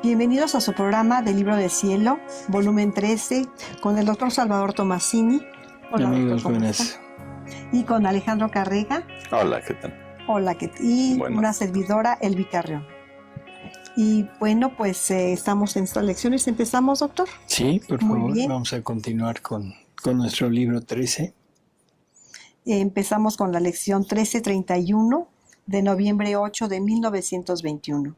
Bienvenidos a su programa del Libro del Cielo, volumen 13, con el doctor Salvador Tomasini. Hola, amigos, buenas. Y con Alejandro Carrega. Hola, ¿qué tal? Hola, y buenas. Una servidora, Elvi Carrión. Y bueno, pues estamos en estas lecciones. ¿Empezamos, doctor? Sí, por Muy favor, bien. vamos a continuar con nuestro libro 13. Empezamos con la lección 1331 de noviembre 8 de 1921.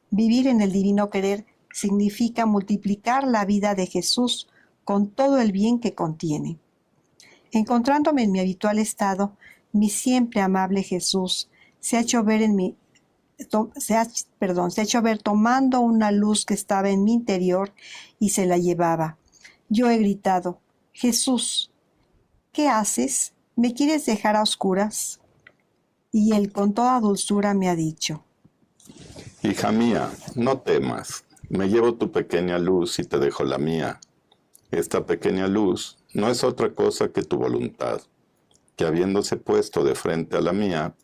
Vivir en el divino querer significa multiplicar la vida de Jesús con todo el bien que contiene. Encontrándome en mi habitual estado, mi siempre amable Jesús se ha hecho ver tomando una luz que estaba en mi interior y se la llevaba. Yo he gritado: Jesús, ¿qué haces? ¿Me quieres dejar a oscuras? Y él con toda dulzura me ha dicho: Hija mía, no temas, me llevo tu pequeña luz y te dejo la mía. Esta pequeña luz no es otra cosa que tu voluntad, que habiéndose puesto de frente a la mía,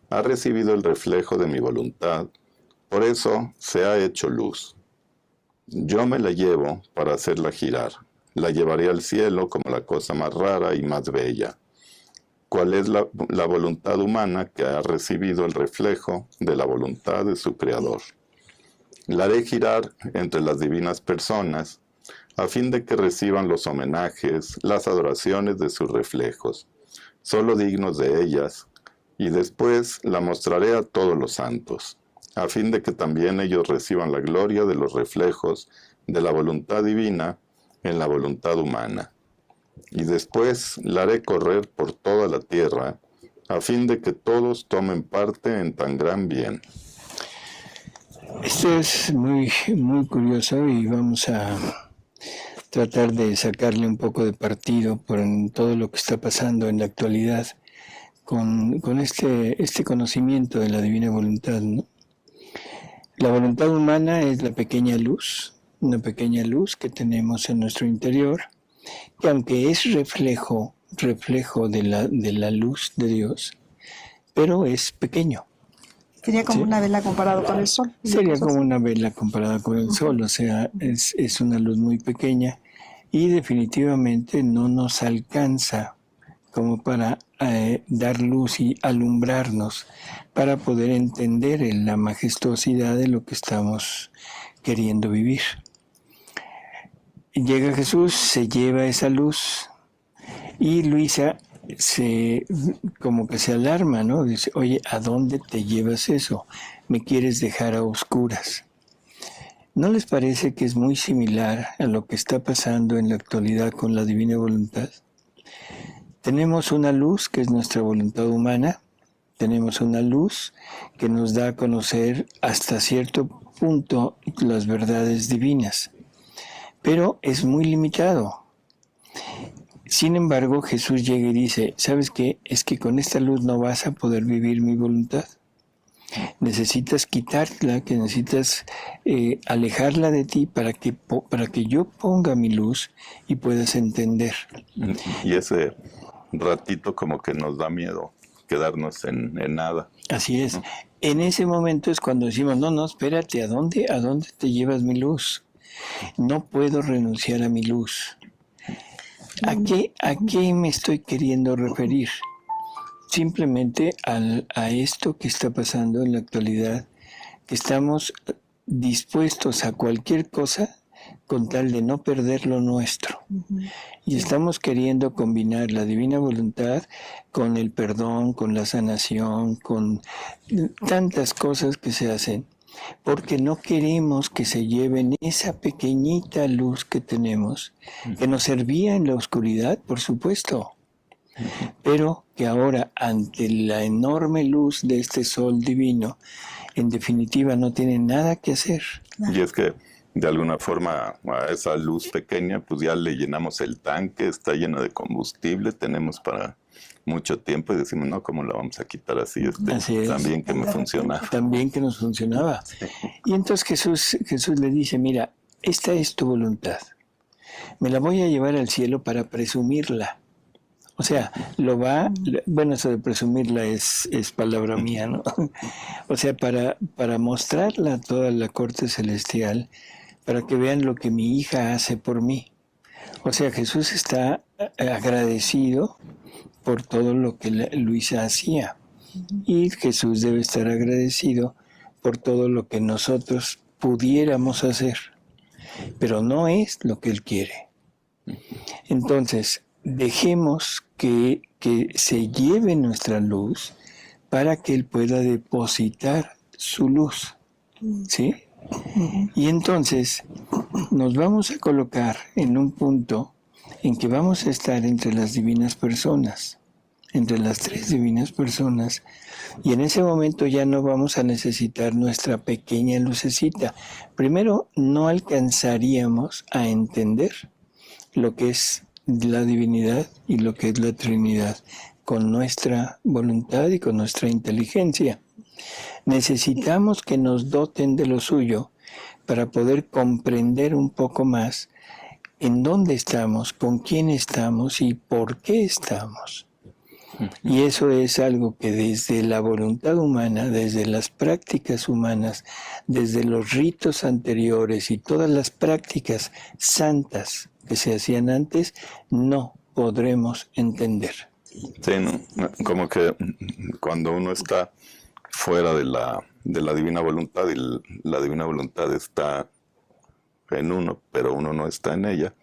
ha recibido el reflejo de mi voluntad, por eso se ha hecho luz. Yo me la llevo para hacerla girar, la llevaré al cielo como la cosa más rara y más bella. ¿Cuál es la voluntad humana que ha recibido el reflejo de la voluntad de su Creador? La haré girar entre las divinas personas, a fin de que reciban los homenajes, las adoraciones de sus reflejos, solo dignos de ellas, y después la mostraré a todos los santos, a fin de que también ellos reciban la gloria de los reflejos de la voluntad divina en la voluntad humana. Y después la haré correr por toda la tierra, a fin de que todos tomen parte en tan gran bien. Esto es muy, muy curioso y vamos a tratar de sacarle un poco de partido por todo lo que está pasando en la actualidad con este conocimiento de la divina voluntad, ¿no? La voluntad humana es la pequeña luz, una pequeña luz que tenemos en nuestro interior, que aunque es reflejo de la luz de Dios, pero es pequeño. Sería como una vela comparado con el sol. Sería como una vela comparada con el sol, o sea, es una luz muy pequeña y definitivamente no nos alcanza como para dar luz y alumbrarnos para poder entender la majestuosidad de lo que estamos queriendo vivir. Llega Jesús, se lleva esa luz y Luisa como que se alarma, ¿no? Dice: oye, ¿a dónde te llevas eso? ¿Me quieres dejar a oscuras? ¿No les parece que es muy similar a lo que está pasando en la actualidad con la divina voluntad? Tenemos una luz que es nuestra voluntad humana, tenemos una luz que nos da a conocer hasta cierto punto las verdades divinas, pero es muy limitado. Sin embargo, Jesús llega y dice: ¿sabes qué? Es que con esta luz no vas a poder vivir mi voluntad. Necesitas quitarla, que necesitas alejarla de ti para que yo ponga mi luz y puedas entender. Y ese ratito como que nos da miedo quedarnos en nada. Así es. En ese momento es cuando decimos: no, espérate, ¿a dónde te llevas mi luz? No puedo renunciar a mi luz. ¿A qué me estoy queriendo referir? Simplemente a esto que está pasando en la actualidad, que estamos dispuestos a cualquier cosa con tal de no perder lo nuestro. Y estamos queriendo combinar la divina voluntad con el perdón, con la sanación, con tantas cosas que se hacen, porque no queremos que se lleven esa pequeñita luz que tenemos, que nos servía en la oscuridad, por supuesto, pero que ahora, ante la enorme luz de este sol divino, en definitiva no tiene nada que hacer. Y es que de alguna forma a esa luz pequeña pues ya le llenamos el tanque, está lleno de combustible, tenemos para mucho tiempo y decimos: no, ¿cómo la vamos a quitar así? Así es. También que me funcionaba. También que nos funcionaba. Y entonces Jesús le dice: mira, esta es tu voluntad. Me la voy a llevar al cielo para presumirla. O sea, bueno, eso de presumirla es palabra mía, ¿no? O sea, para mostrarla a toda la corte celestial para que vean lo que mi hija hace por mí. O sea, Jesús está agradecido por todo lo que Luisa hacía. Y Jesús debe estar agradecido por todo lo que nosotros pudiéramos hacer. Pero no es lo que Él quiere. Entonces, dejemos que se lleve nuestra luz para que Él pueda depositar su luz. ¿Sí? Y entonces nos vamos a colocar en un punto en que vamos a estar entre las divinas personas, entre las tres divinas personas, y en ese momento ya no vamos a necesitar nuestra pequeña lucecita. Primero, no alcanzaríamos a entender lo que es la divinidad y lo que es la Trinidad con nuestra voluntad y con nuestra inteligencia. Necesitamos que nos doten de lo suyo para poder comprender un poco más en dónde estamos, con quién estamos y por qué estamos. Y eso es algo que desde la voluntad humana, desde las prácticas humanas, desde los ritos anteriores y todas las prácticas santas que se hacían antes, no podremos entender. Sí, ¿no? Como que cuando uno está fuera de la divina voluntad y la divina voluntad está en uno, pero uno no está en ella,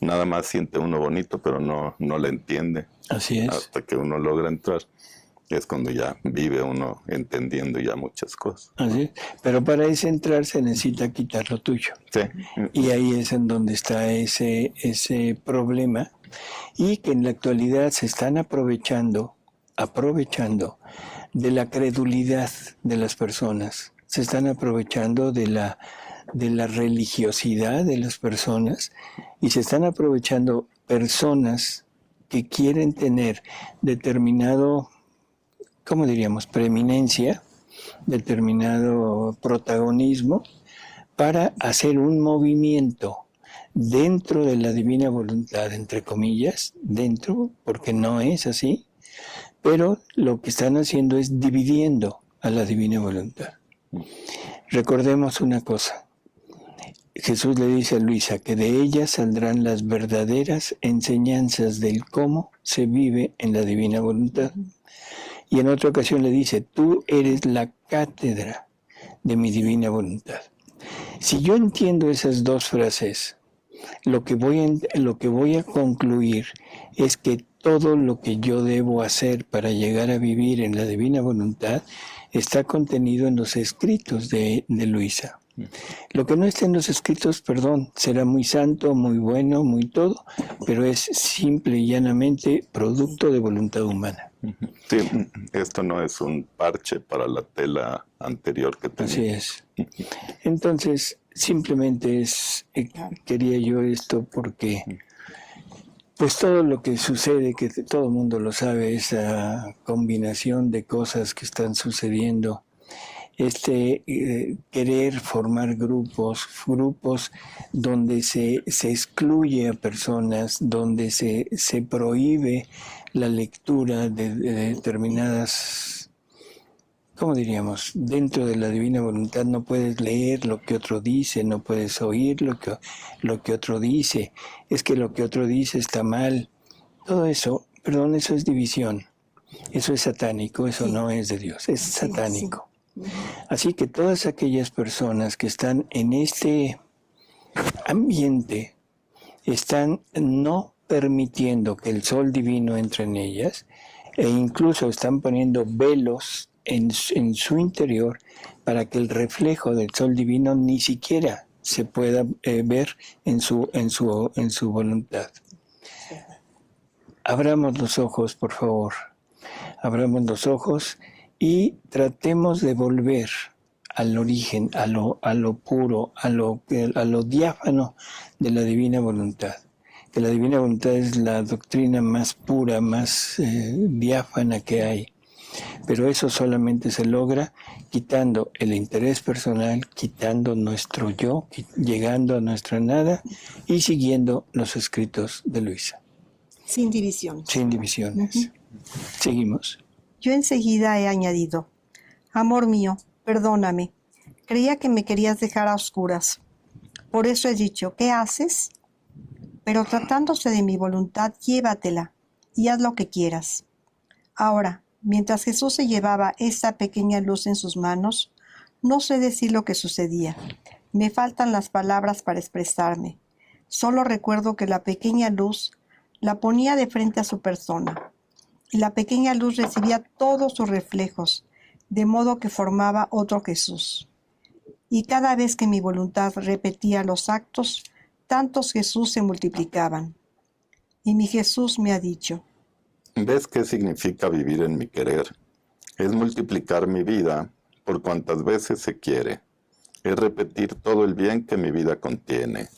nada más siente uno bonito, pero no la entiende. Así es. Hasta que uno logra entrar, es cuando ya vive uno entendiendo ya muchas cosas. Así es. Pero para ese entrar se necesita quitar lo tuyo. Sí. Y ahí es en donde está ese problema, y que en la actualidad se están aprovechando de la credulidad de las personas, se están aprovechando de la religiosidad de las personas, y se están aprovechando personas que quieren tener determinado, ¿cómo diríamos?, preeminencia, determinado protagonismo, para hacer un movimiento dentro de la divina voluntad, entre comillas, dentro, porque no es así, pero lo que están haciendo es dividiendo a la divina voluntad. Recordemos una cosa. Jesús le dice a Luisa que de ella saldrán las verdaderas enseñanzas del cómo se vive en la divina voluntad. Y en otra ocasión le dice, tú eres la cátedra de mi divina voluntad. Si yo entiendo esas dos frases, lo que voy a concluir es que todo lo que yo debo hacer para llegar a vivir en la divina voluntad está contenido en los escritos de Luisa. Lo que no está en los escritos, perdón, será muy santo, muy bueno, muy todo, pero es simple y llanamente producto de voluntad humana. Sí, esto no es un parche para la tela anterior que tenía. Así es. Entonces, simplemente quería yo esto porque, pues todo lo que sucede, que todo el mundo lo sabe, esa combinación de cosas que están sucediendo, querer formar grupos donde se excluye a personas, donde se prohíbe la lectura de determinadas, ¿cómo diríamos? Dentro de la divina voluntad no puedes leer lo que otro dice, no puedes oír lo que otro dice, es que lo que otro dice está mal. Todo eso, perdón, eso es división, eso es satánico, eso no es de Dios, es satánico. Así que todas aquellas personas que están en este ambiente están no permitiendo que el sol divino entre en ellas, e incluso están poniendo velos en su interior para que el reflejo del sol divino ni siquiera se pueda ver en su voluntad. Abramos los ojos, por favor. Abramos los ojos y tratemos de volver al origen, a lo puro, a lo diáfano de la divina voluntad. Que la divina voluntad es la doctrina más pura, más diáfana que hay. Pero eso solamente se logra quitando el interés personal, quitando nuestro yo, llegando a nuestra nada y siguiendo los escritos de Luisa. Sin divisiones. Sin divisiones. Seguimos. Yo enseguida he añadido, amor mío, perdóname, creía que me querías dejar a oscuras. Por eso he dicho, ¿qué haces? Pero tratándose de mi voluntad, llévatela y haz lo que quieras. Ahora, mientras Jesús se llevaba esta pequeña luz en sus manos, no sé decir lo que sucedía. Me faltan las palabras para expresarme. Solo recuerdo que la pequeña luz la ponía de frente a su persona, y la pequeña luz recibía todos sus reflejos, de modo que formaba otro Jesús. Y cada vez que mi voluntad repetía los actos, tantos Jesús se multiplicaban. Y mi Jesús me ha dicho: ¿Ves qué significa vivir en mi querer? Es multiplicar mi vida por cuantas veces se quiere. Es repetir todo el bien que mi vida contiene.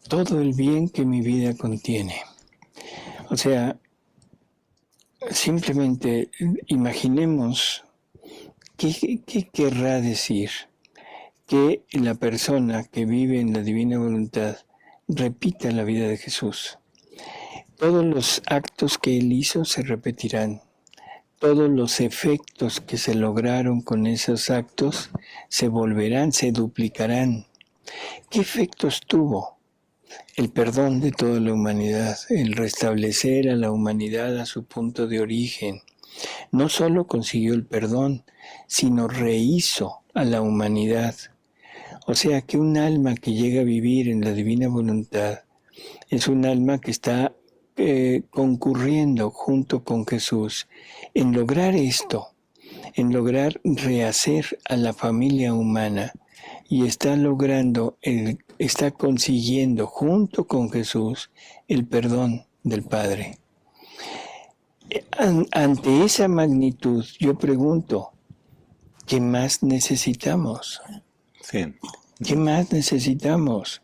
Todo el bien que mi vida contiene. O sea, simplemente imaginemos qué querrá decir que la persona que vive en la divina voluntad repita la vida de Jesús. Todos los actos que él hizo se repetirán. Todos los efectos que se lograron con esos actos se volverán, se duplicarán. ¿Qué efectos tuvo? El perdón de toda la humanidad, el restablecer a la humanidad a su punto de origen. No solo consiguió el perdón, sino rehizo a la humanidad. O sea que un alma que llega a vivir en la divina voluntad es un alma que está concurriendo junto con Jesús en lograr esto, en lograr rehacer a la familia humana, y está está consiguiendo junto con Jesús el perdón del Padre. Ante esa magnitud, yo pregunto, ¿qué más necesitamos? Sí. ¿Qué más necesitamos?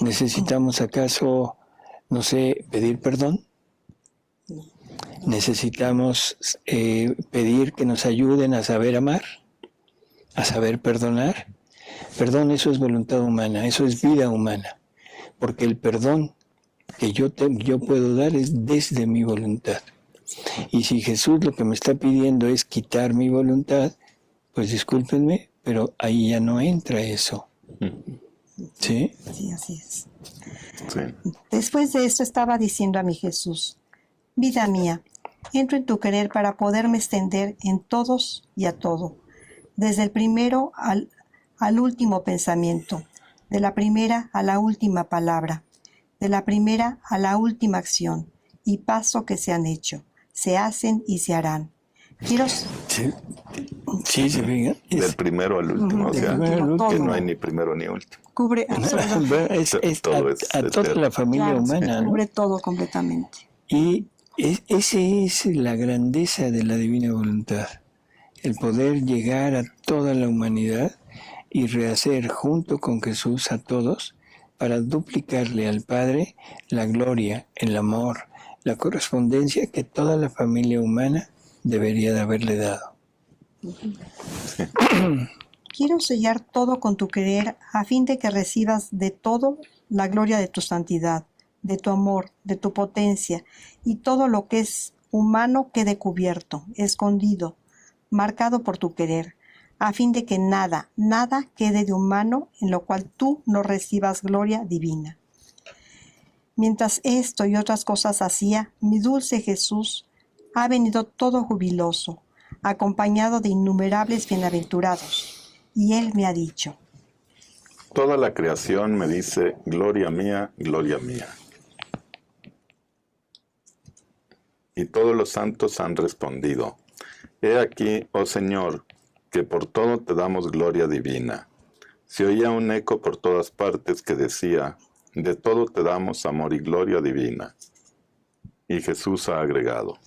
¿Necesitamos acaso, no sé, pedir perdón? ¿Necesitamos pedir que nos ayuden a saber amar? ¿A saber perdonar? Perdón, eso es voluntad humana, eso es vida humana. Porque el perdón que yo puedo dar es desde mi voluntad. Y si Jesús lo que me está pidiendo es quitar mi voluntad, pues discúlpenme, pero ahí ya no entra eso. ¿Sí? Sí, así es. Sí. Después de esto estaba diciendo a mi Jesús: vida mía, entro en tu querer para poderme extender en todos y a todo, desde el primero al último pensamiento, de la primera a la última palabra, de la primera a la última acción y paso que se han hecho, se hacen y se harán. Quiero... Sí, se fija. Del primero al último, o sea, que no hay ni primero ni último. Cubre absolutamente Todo es a toda la familia claro, humana, ¿no? cubre todo completamente. Y esa es la grandeza de la divina voluntad, el poder llegar a toda la humanidad y rehacer junto con Jesús a todos para duplicarle al Padre la gloria, el amor, la correspondencia que toda la familia humana debería de haberle dado. Quiero sellar todo con tu querer a fin de que recibas de todo la gloria de tu santidad, de tu amor, de tu potencia, y todo lo que es humano quede cubierto, escondido, marcado por tu querer, a fin de que nada quede de humano en lo cual tú no recibas gloria divina. Mientras esto y otras cosas hacía, mi dulce Jesús ha venido todo jubiloso, acompañado de innumerables bienaventurados, y él me ha dicho: Toda la creación me dice, gloria mía, gloria mía. Y todos los santos han respondido, he aquí, oh Señor, que por todo te damos gloria divina. Se oía un eco por todas partes que decía, de todo te damos amor y gloria divina. Y Jesús ha agregado,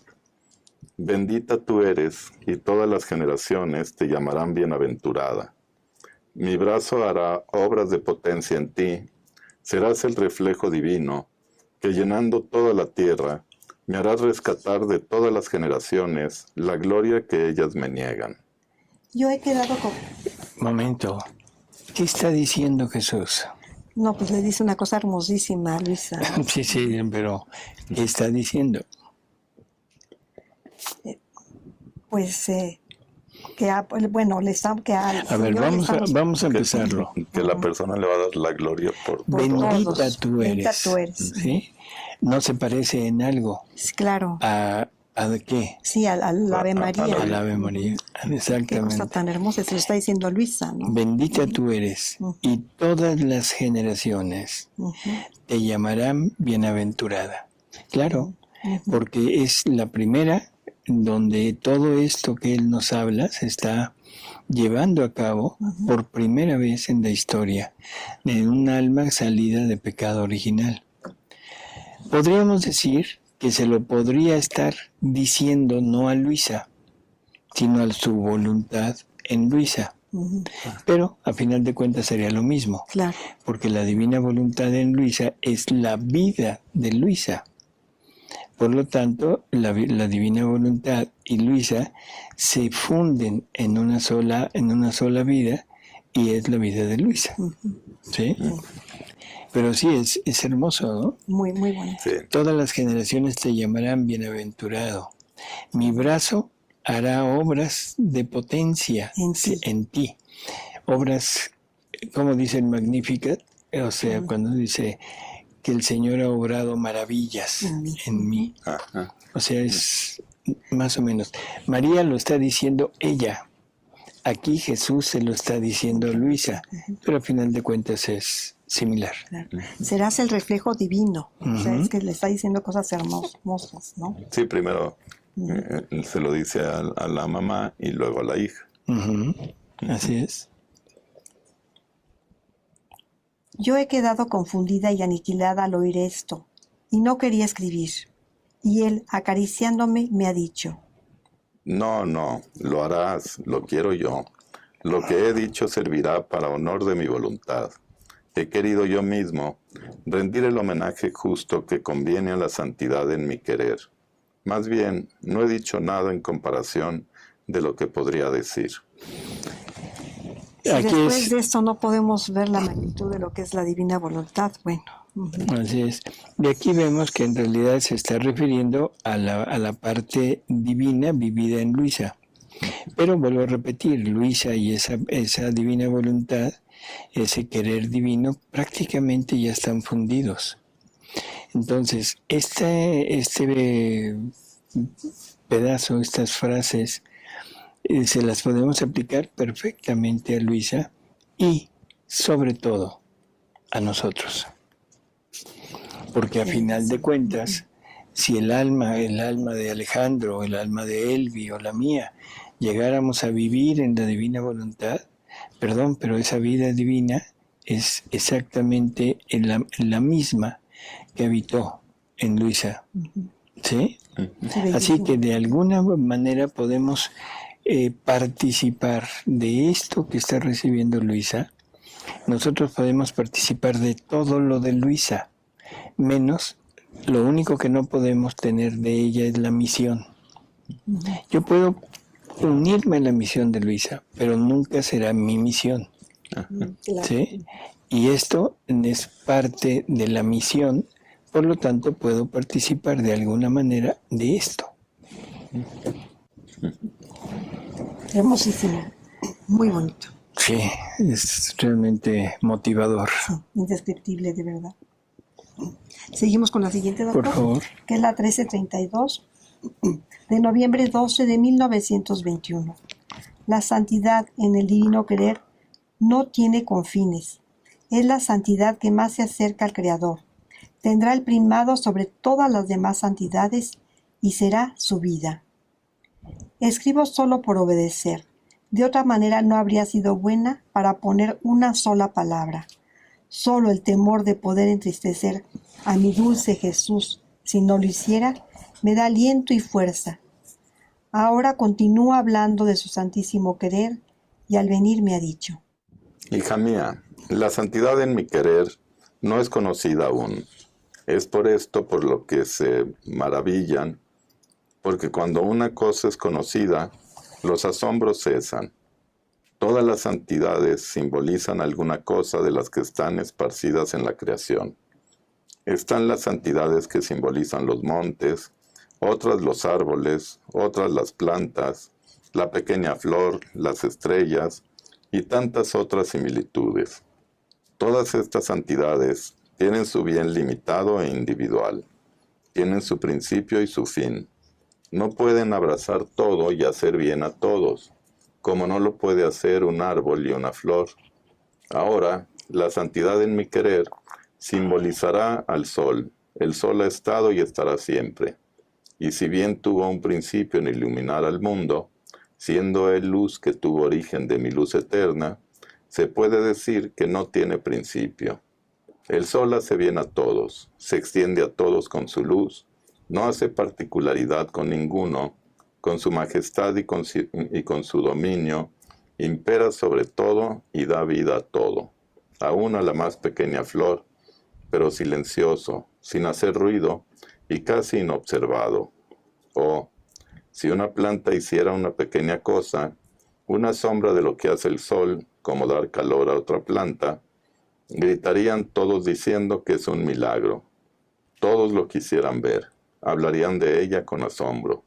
bendita tú eres, y todas las generaciones te llamarán bienaventurada. Mi brazo hará obras de potencia en ti, serás el reflejo divino, que llenando toda la tierra, me harás rescatar de todas las generaciones la gloria que ellas me niegan. yo he quedado con... Momento, ¿qué está diciendo Jesús? No, pues le dice una cosa hermosísima, Luisa. Sí, pero ¿qué está diciendo? Pues bueno, A ver, vamos a empezarlo. Que la persona le va a dar la gloria por Bendita todos. tú Bendita eres. tú eres. ¿Sí? No se parece en algo Sí, claro. ¿a de qué? Sí, al Ave María. Al Ave María. Qué cosa Exactamente. tan hermosa, se lo está diciendo Luisa, ¿no? Bendita tú eres, y todas las generaciones Ujú. te llamarán bienaventurada. Claro, Ujú. porque es la primera donde todo esto que él nos habla se está llevando a cabo por primera vez en la historia de un alma salida de pecado original. Podríamos decir que se lo podría estar diciendo no a Luisa, sino a su voluntad en Luisa. Ujú. Pero a final de cuentas sería lo mismo, Claro. porque la divina voluntad en Luisa es la vida de Luisa. Por lo tanto, la divina voluntad y Luisa se funden en una sola vida, y es la vida de Luisa. ¿Sí? Pero sí, es hermoso, ¿no? Muy, muy bonito. Sí. Todas las generaciones te llamarán bienaventurado. Mi brazo hará obras de potencia En ti. Obras, como dice el Magnificat, o sea, cuando dice que el Señor ha obrado maravillas en mí. Ajá. O sea, es más o menos. María lo está diciendo ella. Aquí Jesús se lo está diciendo a Luisa, pero al final de cuentas es similar. Claro. Serás el reflejo divino. O sea, Ujú. es que le está diciendo cosas hermosas, ¿no? Sí, primero se lo dice a la mamá y luego a la hija. Ujú. Así es. Yo he quedado confundida y aniquilada al oír esto, y no quería escribir. Y él, acariciándome, me ha dicho: No, lo harás, lo quiero yo. Lo que he dicho servirá para honor de mi voluntad. He querido yo mismo rendir el homenaje justo que conviene a la santidad en mi querer. Más bien, no he dicho nada en comparación de lo que podría decir. si Aquí después es, de esto no podemos ver la magnitud de lo que es la divina voluntad, bueno. así es. De aquí vemos que en realidad se está refiriendo a la parte divina vivida en Luisa. Pero vuelvo a repetir, Luisa y esa divina voluntad, ese querer divino, prácticamente ya están fundidos. Entonces, este pedazo, estas frases, se las podemos aplicar perfectamente a Luisa y, sobre todo, a nosotros. Porque a final de cuentas, si el alma de Alejandro, el alma de Elvi o la mía, llegáramos a vivir en la divina voluntad, perdón, pero esa vida divina es exactamente la misma que habitó en Luisa. ¿Sí? Así que de alguna manera podemos participar de esto que está recibiendo Luisa. Nosotros podemos participar de todo lo de Luisa, menos lo único que no podemos tener de ella es la misión. Yo puedo unirme a la misión de Luisa, pero nunca será mi misión. ¿Sí? Y esto es parte de la misión, por lo tanto puedo participar de alguna manera de esto. Hermosísimo, muy bonito, Sí, es realmente motivador. indescriptible de verdad. Seguimos con la siguiente, doctor, Por favor. que es la 1332 de noviembre 12 de 1921. La santidad en el divino querer no tiene confines. Es la santidad que más se acerca al Creador. Tendrá el primado sobre todas las demás santidades y será su vida. Escribo solo por obedecer. De otra manera no habría sido buena para poner una sola palabra. Solo el temor de poder entristecer a mi dulce Jesús, si no lo hiciera, me da aliento y fuerza. Ahora continúa hablando de su santísimo querer y al venir me ha dicho: Hija mía, la santidad en mi querer no es conocida aún. Es por esto por lo que se maravillan, porque cuando una cosa es conocida, los asombros cesan. Todas las santidades simbolizan alguna cosa de las que están esparcidas en la creación. Están las santidades que simbolizan los montes, otras los árboles, otras las plantas, la pequeña flor, las estrellas y tantas otras similitudes. Todas estas santidades tienen su bien limitado e individual, tienen su principio y su fin. No pueden abrazar todo y hacer bien a todos, como no lo puede hacer un árbol y una flor. Ahora, la santidad en mi querer simbolizará al sol. El sol ha estado y estará siempre. Y si bien tuvo un principio en iluminar al mundo, siendo él luz que tuvo origen de mi luz eterna, se puede decir que no tiene principio. El sol hace bien a todos, se extiende a todos con su luz, no hace particularidad con ninguno, con su majestad y con su dominio, impera sobre todo y da vida a todo, aún a la más pequeña flor, pero silencioso, sin hacer ruido y casi inobservado. O, si una planta hiciera una pequeña cosa, una sombra de lo que hace el sol, como dar calor a otra planta, gritarían todos diciendo que es un milagro. Todos lo quisieran ver, hablarían de ella con asombro.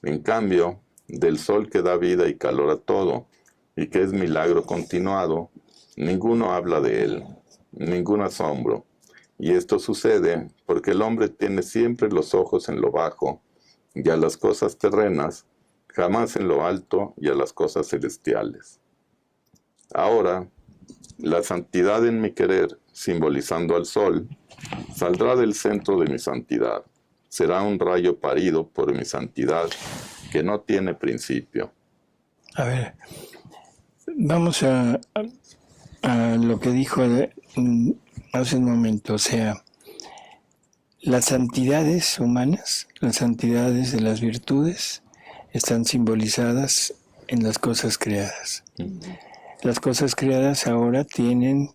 En cambio, del sol que da vida y calor a todo, y que es milagro continuado, ninguno habla de él, ningún asombro. Y esto sucede porque el hombre tiene siempre los ojos en lo bajo, y a las cosas terrenas, jamás en lo alto y a las cosas celestiales. Ahora, la santidad en mi querer, simbolizando al sol, saldrá del centro de mi santidad. Será un rayo parido por mi santidad que no tiene principio. A ver, vamos a lo que dijo hace un momento, o sea, las santidades humanas, las santidades de las virtudes, están simbolizadas en las cosas creadas. Las cosas creadas ahora tienen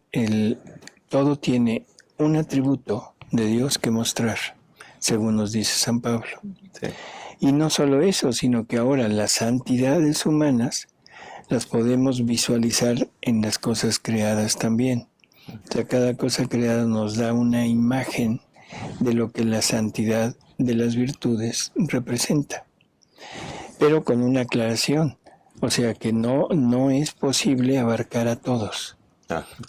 todo tiene un atributo de Dios que mostrar, según nos dice San Pablo. Sí. Y no solo eso, sino que ahora las santidades humanas las podemos visualizar en las cosas creadas también. O sea, cada cosa creada nos da una imagen de lo que la santidad de las virtudes representa. Pero con una aclaración, o sea que no es posible abarcar a todos.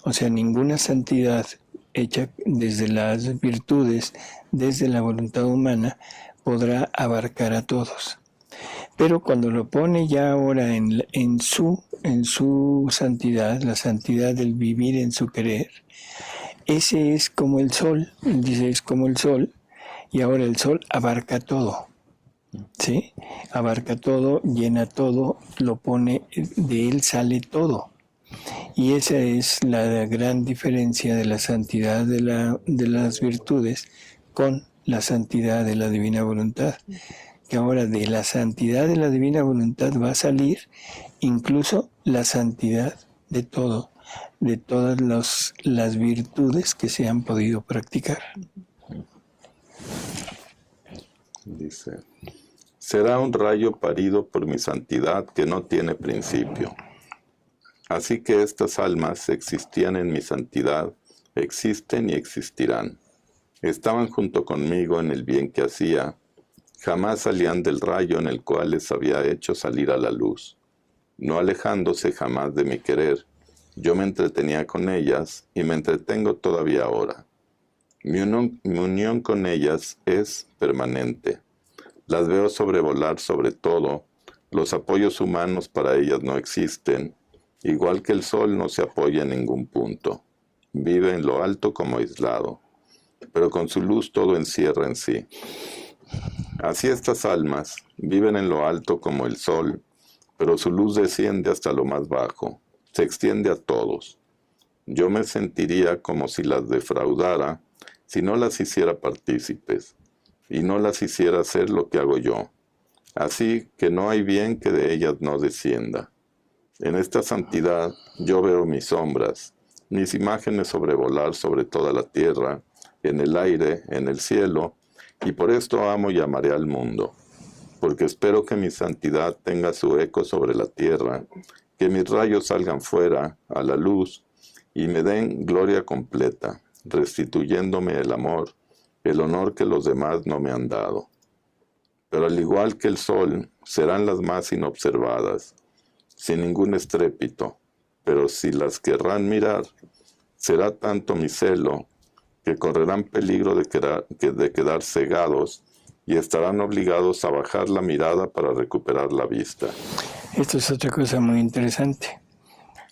O sea, ninguna santidad hecha desde las virtudes, desde la voluntad humana, podrá abarcar a todos. Pero cuando lo pone ya ahora en su santidad, la santidad del vivir en su querer, ese es como el sol, dice, es como el sol, y ahora el sol abarca todo, ¿sí? Abarca todo, llena todo, lo pone, de él sale todo. Y esa es la gran diferencia de la santidad de las virtudes con la santidad de la divina voluntad. Que ahora de la santidad de la divina voluntad va a salir incluso la santidad de todo, de todas las virtudes que se han podido practicar. Dice, será un rayo parido por mi santidad que no tiene principio. Así que estas almas existían en mi santidad, existen y existirán. Estaban junto conmigo en el bien que hacía, jamás salían del rayo en el cual les había hecho salir a la luz. No alejándose jamás de mi querer, yo me entretenía con ellas y me entretengo todavía ahora. Mi unión con ellas es permanente. Las veo sobrevolar sobre todo, los apoyos humanos para ellas no existen, igual que el sol no se apoya en ningún punto. Vive en lo alto como aislado, pero con su luz todo encierra en sí. Así estas almas viven en lo alto como el sol, pero su luz desciende hasta lo más bajo, se extiende a todos. Yo me sentiría como si las defraudara si no las hiciera partícipes, y no las hiciera hacer lo que hago yo. Así que no hay bien que de ellas no descienda. En esta santidad yo veo mis sombras, mis imágenes sobrevolar sobre toda la tierra, en el aire, en el cielo, y por esto amo y amaré al mundo, porque espero que mi santidad tenga su eco sobre la tierra, que mis rayos salgan fuera, a la luz, y me den gloria completa, restituyéndome el amor, el honor que los demás no me han dado. Pero al igual que el sol, serán las más inobservadas, sin ningún estrépito, pero si las querrán mirar, será tanto mi celo que correrán peligro de quedar cegados y estarán obligados a bajar la mirada para recuperar la vista. Esto es otra cosa muy interesante.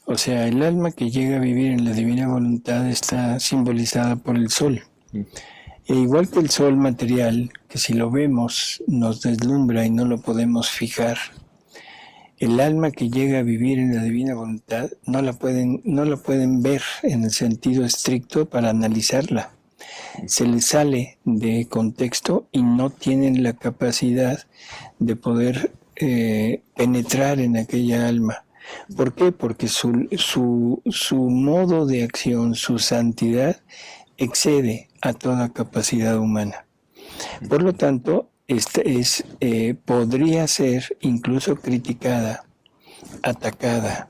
O sea, el alma que llega a vivir en la divina voluntad está simbolizada por el sol. E igual que el sol material, que si lo vemos nos deslumbra y no lo podemos fijar, el alma que llega a vivir en la divina voluntad no la pueden ver en el sentido estricto para analizarla. Se les sale de contexto y no tienen la capacidad de poder penetrar en aquella alma. ¿Por qué? Porque su modo de acción, su santidad, excede a toda capacidad humana. Por lo tanto, podría ser incluso criticada, atacada.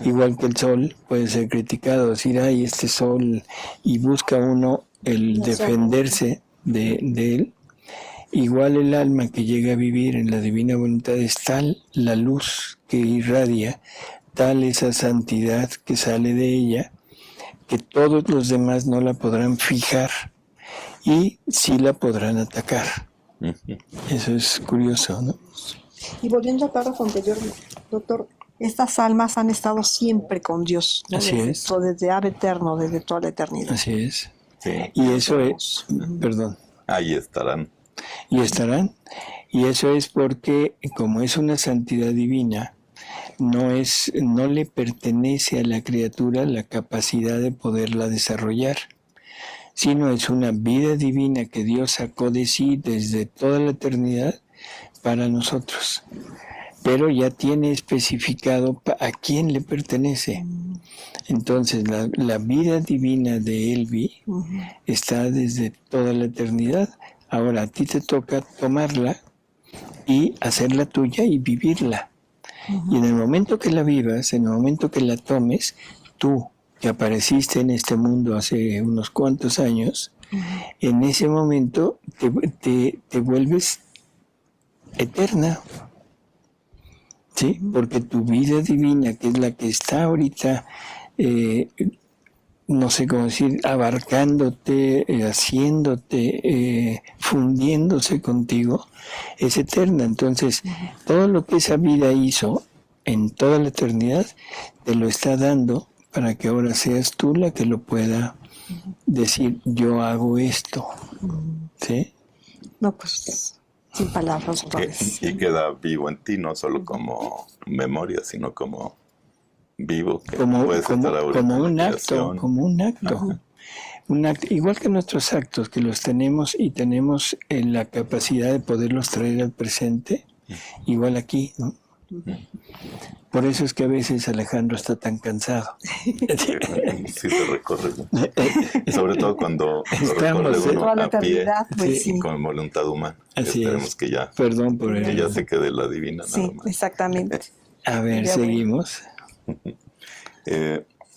Igual que el sol puede ser criticado, decir, ay, este sol, y busca uno el defenderse de él. Igual el alma que llega a vivir en la divina voluntad es tal la luz que irradia, tal esa santidad que sale de ella, que todos los demás no la podrán fijar y sí la podrán atacar. Eso es curioso, ¿no? Y volviendo al párrafo anterior, doctor, estas almas han estado siempre con Dios, ¿no? Así es. Desde Ab eterno, desde toda la eternidad. Así es. Sí. Y eso es, perdón. Ahí estarán. Y estarán. Y eso es porque, como es una santidad divina, no le pertenece a la criatura la capacidad de poderla desarrollar, sino es una vida divina que Dios sacó de sí desde toda la eternidad para nosotros. Pero ya tiene especificado a quién le pertenece. Entonces, la vida divina de Elvi está desde toda la eternidad. Ahora a ti te toca tomarla y hacerla tuya y vivirla. Y en el momento que la vivas, en el momento que la tomes, tú que apareciste en este mundo hace unos cuantos años, en ese momento te vuelves eterna. ¿Sí? Porque tu vida divina, que es la que está ahorita, no sé cómo decir, abarcándote, haciéndote, fundiéndose contigo, es eterna. Entonces, todo lo que esa vida hizo en toda la eternidad, te lo está dando para que ahora seas tú la que lo pueda decir, yo hago esto. ¿Sí? No, pues, sin palabras otra vez. Y queda vivo en ti, no solo como memoria, sino como vivo, que puedes estar ahorita como en un la acto, creación. como un acto. Un acto, igual que nuestros actos, que los tenemos y tenemos la capacidad de poderlos traer al presente, igual aquí, ¿no? Por eso es que a veces Alejandro está tan cansado. Sí, se recorre. Sobre todo cuando Estamos recorre uno toda la a pie eternidad, pues Sí. sí. con voluntad humana. Así Esperemos es. que ya, Perdón por que ya ello. se quede la divina nada Sí, más. exactamente. A ver, Ya, bueno. seguimos.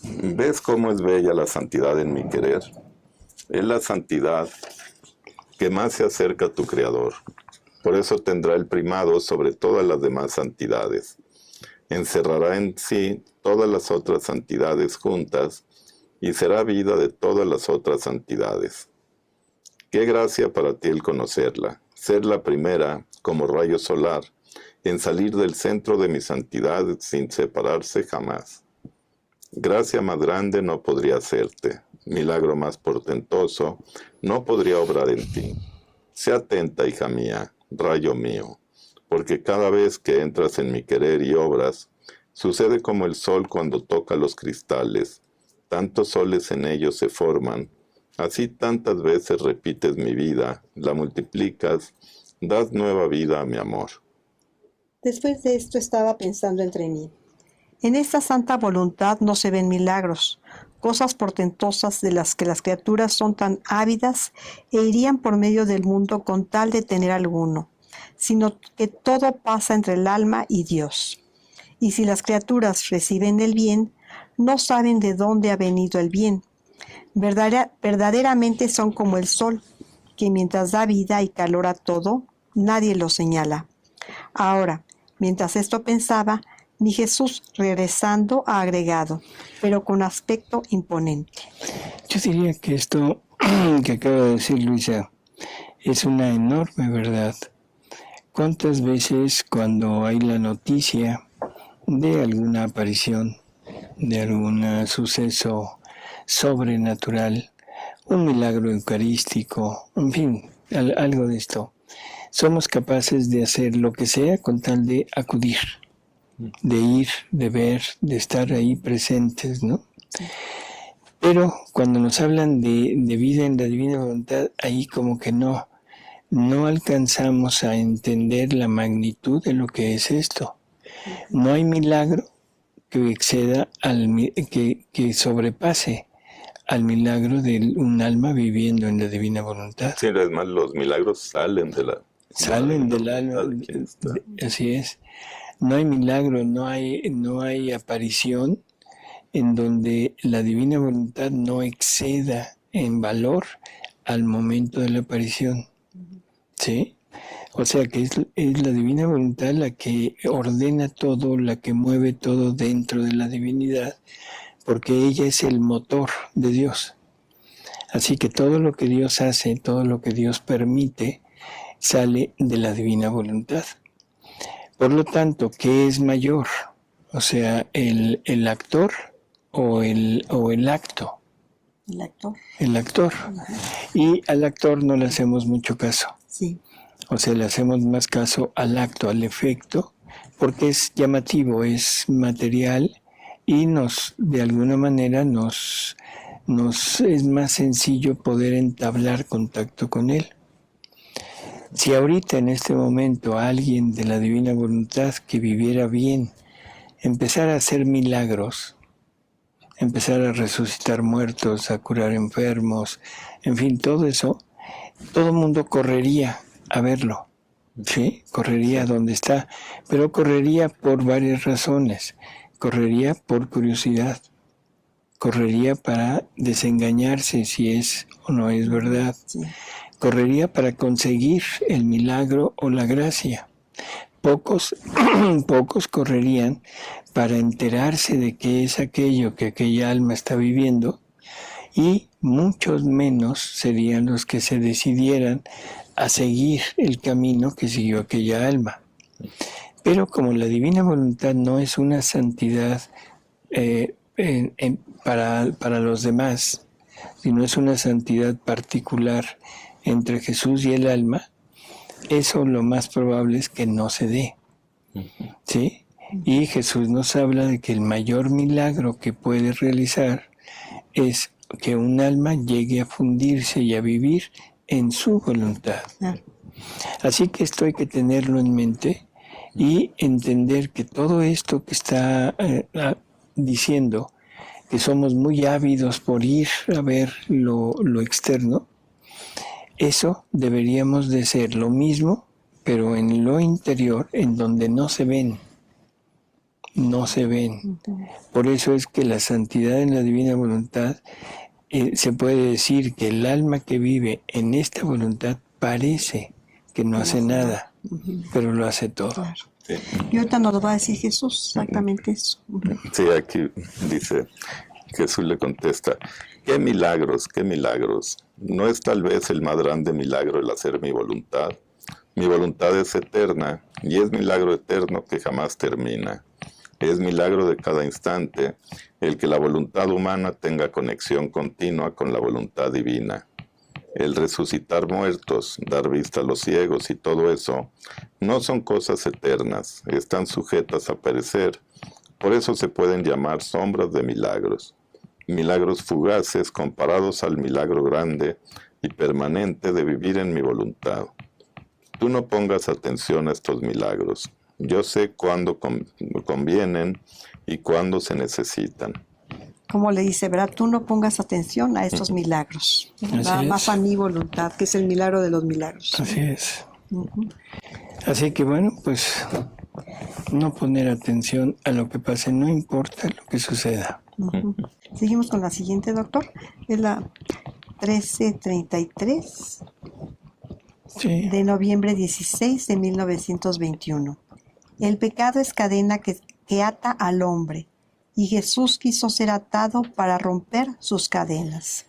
¿Ves cómo es bella la santidad en mi querer? Es la santidad que más se acerca a tu Creador. Por eso tendrá el primado sobre todas las demás santidades. Encerrará en sí todas las otras santidades juntas y será vida de todas las otras santidades. Qué gracia para ti el conocerla, ser la primera, como rayo solar, en salir del centro de mi santidad sin separarse jamás. Gracia más grande no podría hacerte, milagro más portentoso no podría obrar en ti. Sé atenta, hija mía, rayo mío, porque cada vez que entras en mi querer y obras, sucede como el sol cuando toca los cristales. Tantos soles en ellos se forman, así tantas veces repites mi vida, la multiplicas, das nueva vida a mi amor. Después de esto estaba pensando entre mí. En esta santa voluntad no se ven milagros, cosas portentosas de las que las criaturas son tan ávidas e irían por medio del mundo con tal de tener alguno, sino que todo pasa entre el alma y Dios. Y si las criaturas reciben el bien, no saben de dónde ha venido el bien. Verdaderamente son como el sol, que mientras da vida y calor a todo, nadie lo señala. Ahora, mientras esto pensaba, vi Jesús regresando a Agregado, pero con aspecto imponente. Yo diría que esto que acaba de decir Luisa es una enorme verdad. ¿Cuántas veces cuando hay la noticia de alguna aparición, de algún suceso sobrenatural, un milagro eucarístico, en fin, algo de esto, somos capaces de hacer lo que sea con tal de acudir, de ir, de ver, de estar ahí presentes, ¿no? Pero cuando nos hablan de vida en la divina voluntad, ahí como que no alcanzamos a entender la magnitud de lo que es esto. No hay milagro que exceda, que sobrepase al milagro de un alma viviendo en la divina voluntad. Sí, es más, los milagros salen del alma. Así es. No hay milagro, no hay aparición en donde la divina voluntad no exceda en valor al momento de la aparición. ¿Sí? O sea que es la divina voluntad la que ordena todo, la que mueve todo dentro de la divinidad, porque ella es el motor de Dios. Así que todo lo que Dios hace, todo lo que Dios permite, sale de la divina voluntad. Por lo tanto, ¿qué es mayor? O sea, el actor o el acto. El actor. El actor. Y al actor no le hacemos mucho caso. Sí. O sea, le hacemos más caso al acto, al efecto, porque es llamativo, es material y de alguna manera nos es más sencillo poder entablar contacto con él. Si ahorita en este momento alguien de la divina voluntad que viviera bien empezara a hacer milagros, empezar a resucitar muertos, a curar enfermos, en fin, todo eso, todo el mundo correría a verlo, ¿sí? Correría donde está, pero correría por varias razones. Correría por curiosidad, correría para desengañarse si es o no es verdad, Sí. correría para conseguir el milagro o la gracia. Pocos correrían para enterarse de qué es aquello que aquella alma está viviendo, y muchos menos serían los que se decidieran a seguir el camino que siguió aquella alma. Pero como la divina voluntad no es una santidad para los demás, sino es una santidad particular entre Jesús y el alma, eso lo más probable es que no se dé. ¿Sí? Y Jesús nos habla de que el mayor milagro que puede realizar es que un alma llegue a fundirse y a vivir en su voluntad. Así que esto hay que tenerlo en mente y entender que todo esto que está diciendo, que somos muy ávidos por ir a ver lo externo, eso deberíamos de ser lo mismo, pero en lo interior, en donde no se ven. No se ven. Por eso es que la santidad en la divina voluntad, se puede decir que el alma que vive en esta voluntad parece que no hace nada, pero lo hace todo. Claro. Sí. Y ahorita nos lo va a decir Jesús, exactamente eso. Sí, aquí dice, Jesús le contesta, ¿qué milagros, qué milagros? ¿No es tal vez el más grande milagro el hacer mi voluntad? Mi voluntad es eterna, y es milagro eterno que jamás termina. Es milagro de cada instante el que la voluntad humana tenga conexión continua con la voluntad divina. El resucitar muertos, dar vista a los ciegos y todo eso, no son cosas eternas, están sujetas a perecer. Por eso se pueden llamar sombras de milagros. Milagros fugaces comparados al milagro grande y permanente de vivir en mi voluntad. Tú no pongas atención a estos milagros. Yo sé cuándo convienen y cuándo se necesitan. Como le dice, ¿verdad? Tú no pongas atención a estos milagros. Más a mi voluntad, que es el milagro de los milagros. Así es. Así que bueno, pues no poner atención a lo que pase, no importa lo que suceda. Seguimos con la siguiente, doctor. Es la 1333. Sí. de noviembre 16 de 1921. El pecado es cadena que ata al hombre, y Jesús quiso ser atado para romper sus cadenas.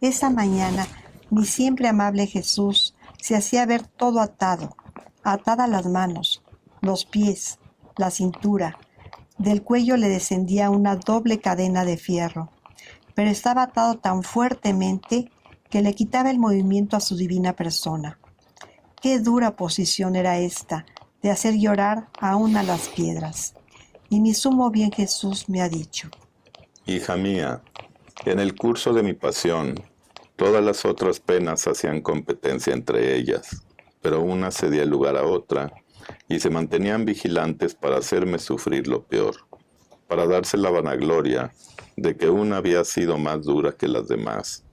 Esa mañana, mi siempre amable Jesús se hacía ver todo atado, atadas las manos, los pies, la cintura. Del cuello le descendía una doble cadena de fierro, pero estaba atado tan fuertemente que le quitaba el movimiento a su divina persona. Qué dura posición era esta, de hacer llorar aún a las piedras. Y mi sumo bien Jesús me ha dicho: Hija mía, en el curso de mi pasión, todas las otras penas hacían competencia entre ellas, pero una cedía lugar a otra, y se mantenían vigilantes para hacerme sufrir lo peor, para darse la vanagloria de que una había sido más dura que las demás.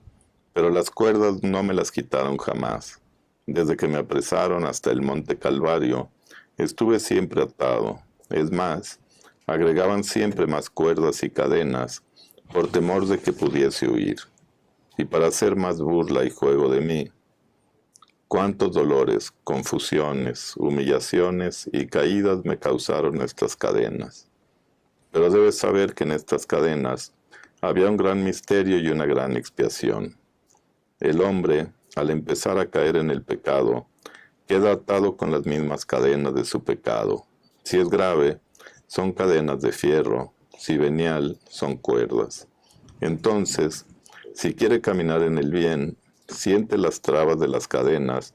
Pero las cuerdas no me las quitaron jamás. Desde que me apresaron hasta el monte Calvario, estuve siempre atado. Es más, agregaban siempre más cuerdas y cadenas, por temor de que pudiese huir. Y para hacer más burla y juego de mí, cuántos dolores, confusiones, humillaciones y caídas me causaron estas cadenas. Pero debes saber que en estas cadenas había un gran misterio y una gran expiación. El hombre, al empezar a caer en el pecado, queda atado con las mismas cadenas de su pecado. Si es grave, son cadenas de fierro; si venial, son cuerdas. Entonces, si quiere caminar en el bien, siente las trabas de las cadenas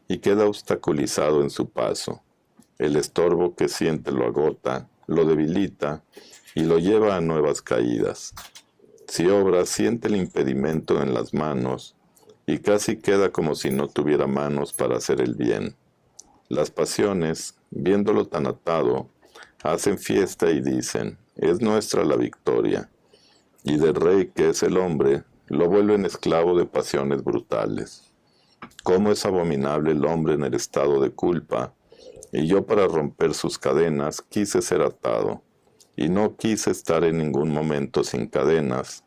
y queda obstaculizado en su paso. El estorbo que siente lo agota, lo debilita y lo lleva a nuevas caídas. Si obra, siente el impedimento en las manos y casi queda como si no tuviera manos para hacer el bien. Las pasiones, viéndolo tan atado, hacen fiesta y dicen: es nuestra la victoria. Y del rey que es el hombre, lo vuelven esclavo de pasiones brutales. Cómo es abominable el hombre en el estado de culpa, y yo para romper sus cadenas quise ser atado, y no quise estar en ningún momento sin cadenas,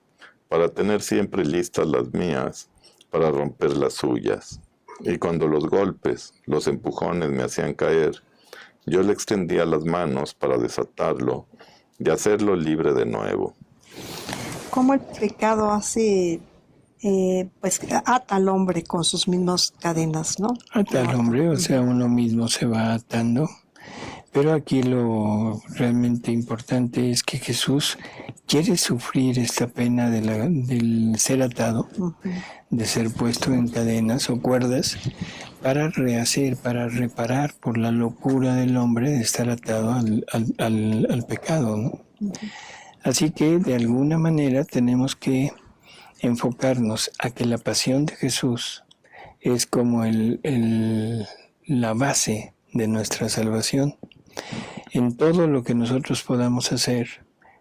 para tener siempre listas las mías, para romper las suyas. Y cuando los golpes, los empujones me hacían caer, yo le extendía las manos para desatarlo y hacerlo libre de nuevo. ¿Cómo el pecado hace, ata al hombre con sus mismas cadenas, ¿no? Ata al hombre, o sea, uno mismo se va atando. Pero aquí lo realmente importante es que Jesús quiere sufrir esta pena del ser atado, de ser puesto en cadenas o cuerdas, para rehacer, para reparar por la locura del hombre de estar atado al pecado, ¿no? Así que de alguna manera tenemos que enfocarnos a que la pasión de Jesús es como la base de nuestra salvación. En todo lo que nosotros podamos hacer,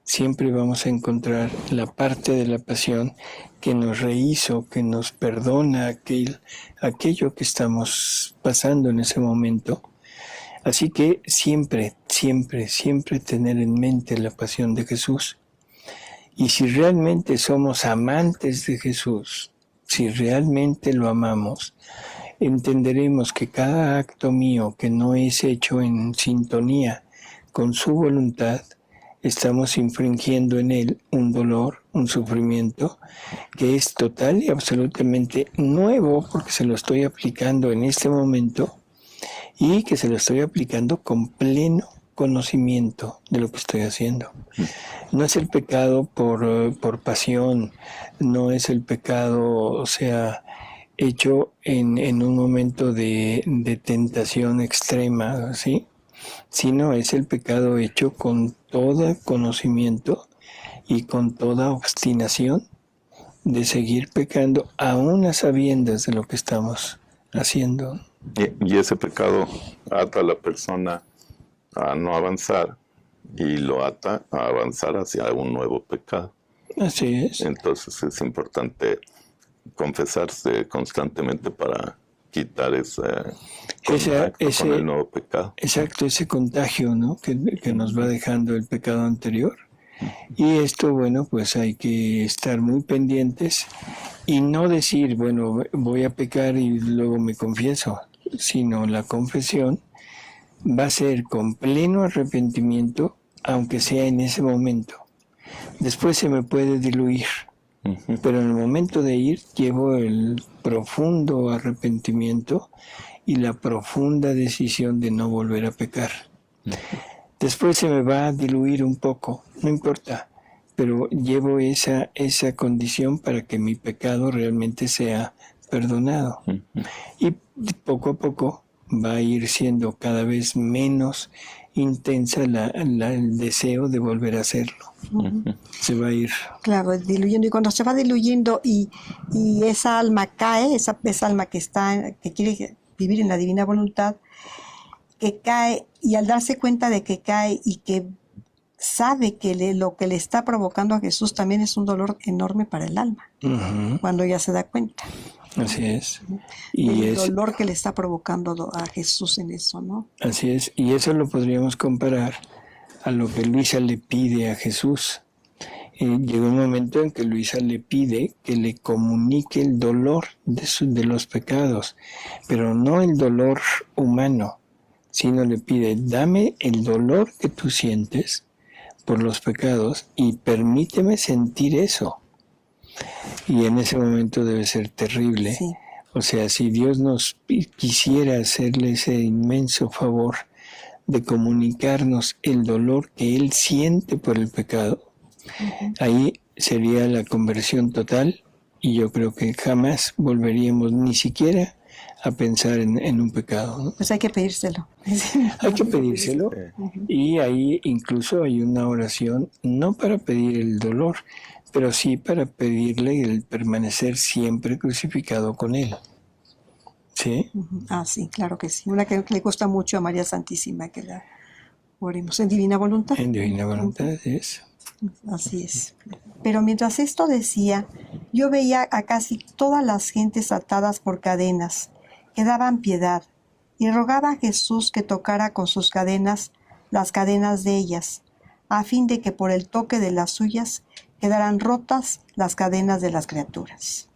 siempre vamos a encontrar la parte de la pasión que nos rehizo, que nos perdona aquello que estamos pasando en ese momento. Así que siempre, siempre, siempre tener en mente la pasión de Jesús. Y si realmente somos amantes de Jesús, si realmente lo amamos, entenderemos que cada acto mío que no es hecho en sintonía con su voluntad, estamos infringiendo en él un dolor, un sufrimiento que es total y absolutamente nuevo, porque se lo estoy aplicando en este momento y que se lo estoy aplicando con pleno conocimiento de lo que estoy haciendo. No es el pecado por pasión, no es el pecado, o sea, hecho en un momento de tentación extrema, ¿sí? Sino es el pecado hecho con todo conocimiento y con toda obstinación de seguir pecando aún a sabiendas de lo que estamos haciendo. Y ese pecado ata a la persona a no avanzar y lo ata a avanzar hacia un nuevo pecado. Así es. Entonces es importante confesarse constantemente para quitar ese con el nuevo pecado. Exacto, ese contagio, ¿no? que nos va dejando el pecado anterior. Y esto, bueno, pues hay que estar muy pendientes y no decir, bueno, voy a pecar y luego me confieso, sino la confesión va a ser con pleno arrepentimiento, aunque sea en ese momento. Después se me puede diluir, pero en el momento de ir llevo el profundo arrepentimiento y la profunda decisión de no volver a pecar. Después se me va a diluir un poco, no importa, pero llevo esa condición para que mi pecado realmente sea perdonado. Y poco a poco va a ir siendo cada vez menos intensa el deseo de volver a hacerlo. Se va a ir. Claro, diluyendo. Y cuando se va diluyendo y esa alma cae, esa alma que quiere vivir en la divina voluntad, que cae, y al darse cuenta de que cae y que sabe que lo que le está provocando a Jesús también es un dolor enorme para el alma, cuando ya se da cuenta. Así es. Y el dolor que le está provocando a Jesús en eso, ¿no? Así es. Y eso lo podríamos comparar a lo que Luisa le pide a Jesús. Llegó un momento en que Luisa le pide que le comunique el dolor de los pecados, pero no el dolor humano, sino le pide, dame el dolor que tú sientes por los pecados y permíteme sentir eso. Y en ese momento debe ser terrible. Sí. O sea, si Dios nos quisiera hacerle ese inmenso favor de comunicarnos el dolor que Él siente por el pecado, ahí sería la conversión total y yo creo que jamás volveríamos ni siquiera a pensar en un pecado, ¿no? Pues hay que pedírselo. Hay que pedírselo y ahí incluso hay una oración, no para pedir el dolor, pero sí para pedirle el permanecer siempre crucificado con Él. ¿Sí? Sí, claro que sí. Una que le gusta mucho a María Santísima, que la oremos en Divina Voluntad. En Divina Voluntad es. Así es. Pero mientras esto decía, yo veía a casi todas las gentes atadas por cadenas, que daban piedad, y rogaba a Jesús que tocara con sus cadenas las cadenas de ellas, a fin de que por el toque de las suyas quedaran rotas las cadenas de las criaturas.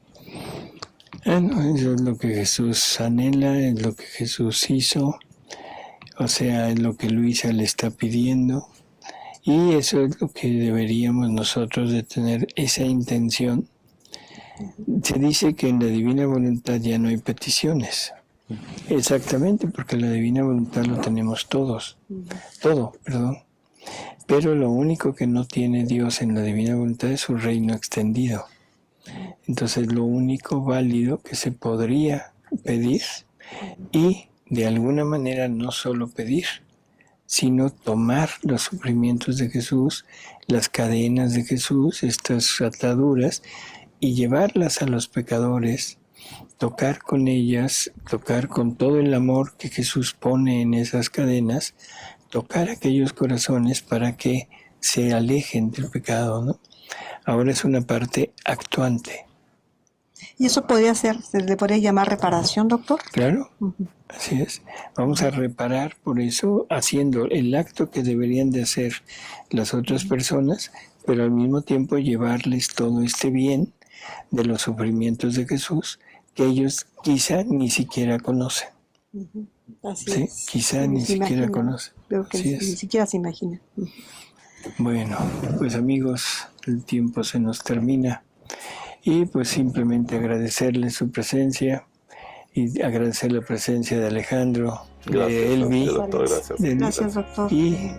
Bueno, eso es lo que Jesús anhela, es lo que Jesús hizo, o sea, es lo que Luisa le está pidiendo, y eso es lo que deberíamos nosotros de tener esa intención. Se dice que en la Divina Voluntad ya no hay peticiones. Exactamente, porque la Divina Voluntad lo tenemos todo, perdón. Pero lo único que no tiene Dios en la Divina Voluntad es su reino extendido. Entonces lo único válido que se podría pedir y de alguna manera no solo pedir, sino tomar los sufrimientos de Jesús, las cadenas de Jesús, estas ataduras, y llevarlas a los pecadores, tocar con ellas, tocar con todo el amor que Jesús pone en esas cadenas, tocar aquellos corazones para que se alejen del pecado, ¿no? Ahora es una parte actuante. ¿Y eso podría ser, se le podría llamar reparación, doctor? Claro, así es. Vamos a reparar por eso haciendo el acto que deberían de hacer las otras personas, pero al mismo tiempo llevarles todo este bien de los sufrimientos de Jesús que ellos quizá ni siquiera conocen. Así ¿Sí? es. Quizá ni siquiera conocen. Creo que Así ni es. siquiera se imagina. Bueno, pues amigos, el tiempo se nos termina y pues simplemente agradecerles su presencia y agradecer la presencia de Alejandro, de Elvi, doctor, gracias. Gracias, doctor. Y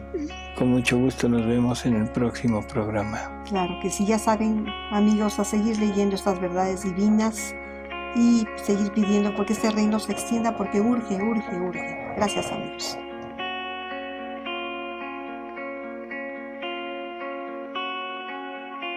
con mucho gusto nos vemos en el próximo programa. Claro que sí, ya saben, amigos, a seguir leyendo estas verdades divinas y seguir pidiendo porque este reino se extienda, porque urge, urge, urge. Gracias, amigos.